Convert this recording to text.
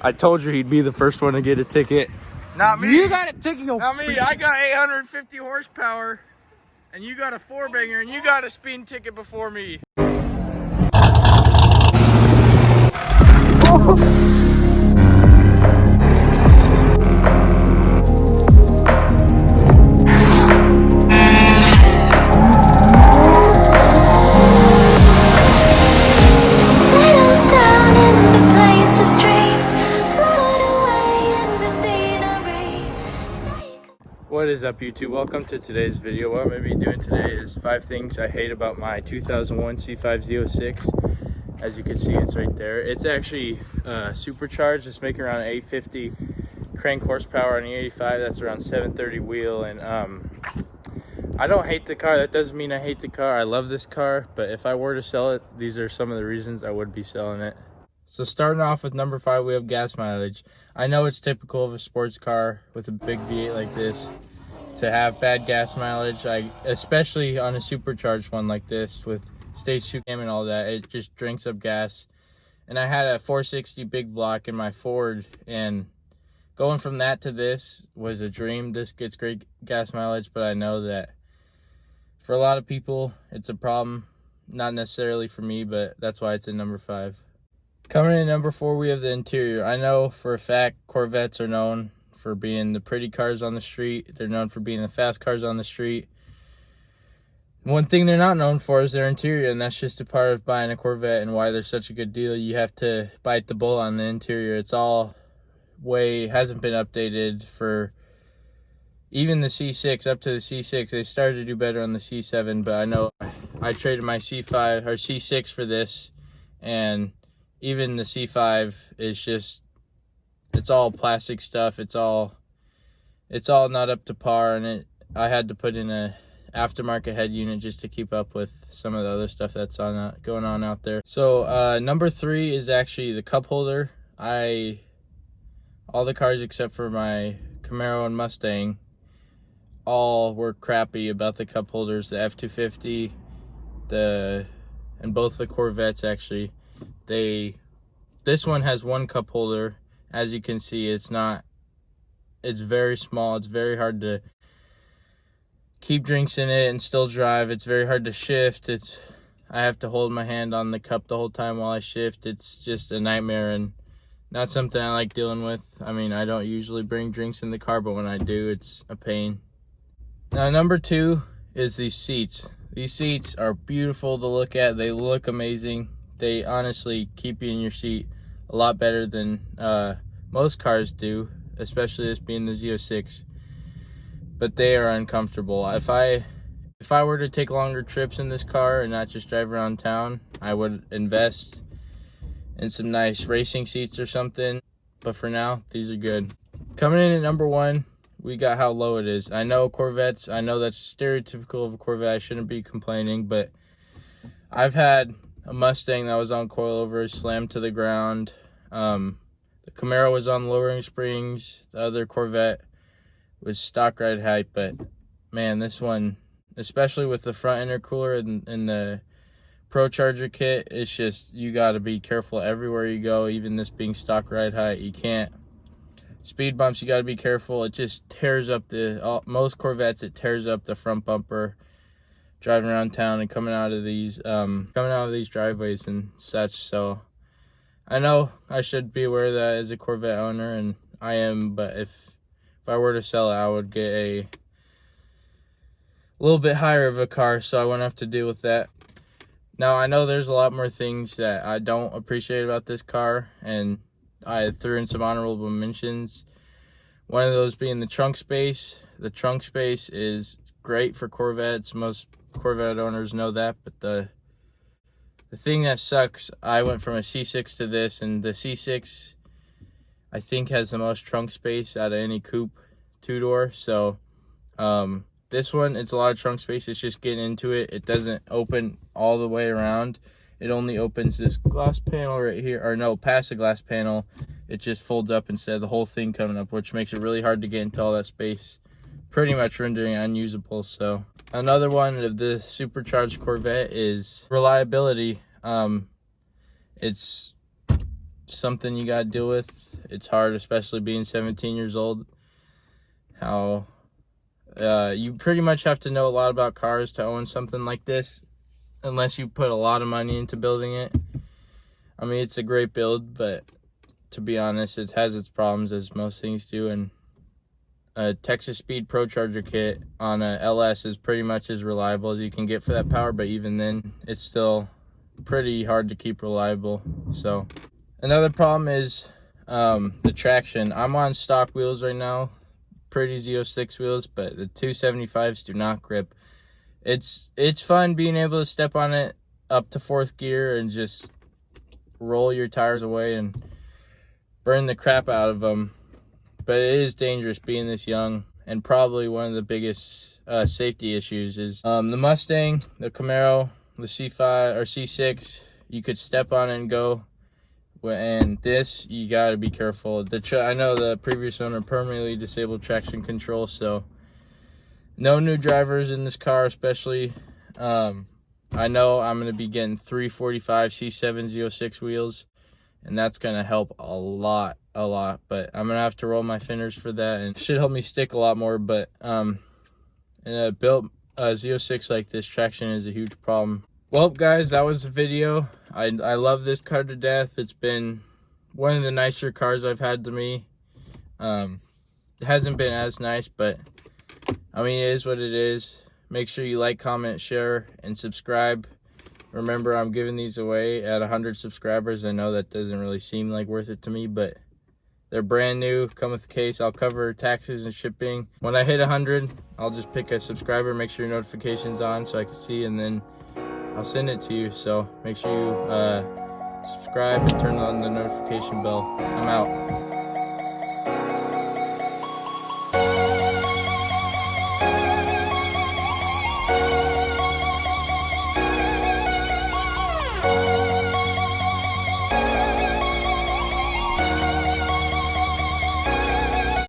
I told you he'd be the first one to get a ticket. Not me. You got a ticket. Not me. I got 850 horsepower, and you got a 4-banger, and you got a speeding ticket before me. What is up, YouTube? Welcome to today's video. What I'm going to be doing today is 5 things I hate about my 2001 C5 Z06. As you can see, it's right there. It's actually supercharged. It's making around 850 crank horsepower on the 85. That's around 730 wheel. And I don't hate the car. That doesn't mean I hate the car. I love this car. But if I were to sell it, these are some of the reasons I would be selling it. So starting off with number 5, we have gas mileage. I know it's typical of a sports car with a big V8 like this to have bad gas mileage. Especially on a supercharged one like this with stage 2 cam and all that, it just drinks up gas. And I had a 460 big block in my Ford, and going from that to this was a dream. This gets great gas mileage, but I know that for a lot of people it's a problem. Not necessarily for me, but that's why it's in number 5. Coming in number 4, we have the interior. I know for a fact Corvettes are known for being the pretty cars on the street. They're known for being the fast cars on the street. One thing they're not known for is their interior, and that's just a part of buying a Corvette and why they're such a good deal. You have to bite the bullet on the interior. It's all hasn't been updated for even the C6 up to the C6. They started to do better on the C7, but I know I traded my C5 or C6 for this, and even the C5 is just, it's all plastic stuff. It's all not up to par, and I had to put in a aftermarket head unit just to keep up with some of the other stuff that's going on out there. So number 3 is actually the cup holder. All the cars except for my Camaro and Mustang all were crappy about the cup holders. The F250, and both the Corvettes actually. This one has one cup holder. As you can see, it's very small. It's very hard to keep drinks in it and still drive. It's very hard to shift. I have to hold my hand on the cup the whole time while I shift. It's just a nightmare and not something I like dealing with. I mean, I don't usually bring drinks in the car, but when I do, it's a pain. Now, number 2 is these seats. These seats are beautiful to look at. They look amazing. They honestly keep you in your seat a lot better than most cars do, especially this being the Z06. But they are uncomfortable. If I were to take longer trips in this car and not just drive around town, I would invest in some nice racing seats or something. But for now, these are good. Coming in at number 1, we got how low it is. I know Corvettes, I know that's stereotypical of a Corvette. I shouldn't be complaining, but I've had a Mustang that was on coilovers, slammed to the ground. The Camaro was on lowering springs. The other Corvette was stock ride height, but man, this one, especially with the front intercooler and the Procharger kit, it's just, you got to be careful everywhere you go. Even this being stock ride height, you can't. Speed bumps, you got to be careful. It just tears up most Corvettes. It tears up the front bumper driving around town and coming out of these driveways and such. So I know I should be aware of that as a Corvette owner, and I am, but if I were to sell it, I would get a little bit higher of a car so I wouldn't have to deal with that. Now, I know there's a lot more things that I don't appreciate about this car, and I threw in some honorable mentions. One of those being the trunk space. The trunk space is great for Corvettes. Most Corvette owners know that, but the thing that sucks, I went from a C6 to this, and the C6 I think has the most trunk space out of any coupe 2-door. So this one, it's a lot of trunk space. It's just getting into it. It doesn't open all the way around. It only opens this glass panel right here, or no, past the glass panel. It just folds up instead of the whole thing coming up, which makes it really hard to get into all that space, pretty much rendering it unusable. So another one of the supercharged Corvette is reliability. It's something you gotta deal with. It's hard, especially being 17 years old. How you pretty much have to know a lot about cars to own something like this, unless you put a lot of money into building it. I mean, it's a great build, but to be honest, it has its problems, as most things do. And a Texas Speed Procharger kit on a LS is pretty much as reliable as you can get for that power, but even then, it's still pretty hard to keep reliable. So another problem is the traction. I'm on stock wheels right now, pretty zo6 wheels, but the 275s do not grip. It's fun being able to step on it up to 4th gear and just roll your tires away and burn the crap out of them, but it is dangerous being this young. And probably one of the biggest safety issues is the Mustang, the Camaro, the C5 or C6. You could step on it and go, and this, you got to be careful. I know the previous owner permanently disabled traction control, so no new drivers in this car, especially. I know I'm going to be getting 345 C7 zo6 wheels, and that's going to help a lot, but I'm going to have to roll my fenders for that, and it should help me stick a lot more. But in a built zo6 like this, traction is a huge problem. Well, guys, that was the video. I love this car to death. It's been one of the nicer cars I've had to me. It hasn't been as nice, but I mean, it is what it is. Make sure you like, comment, share, and subscribe. Remember, I'm giving these away at 100 subscribers. I know that doesn't really seem like worth it to me, but they're brand new, come with the case. I'll cover taxes and shipping. When I hit 100, I'll just pick a subscriber, make sure your notification's on so I can see, and then I'll send it to you. So make sure you subscribe and turn on the notification bell. I'm out.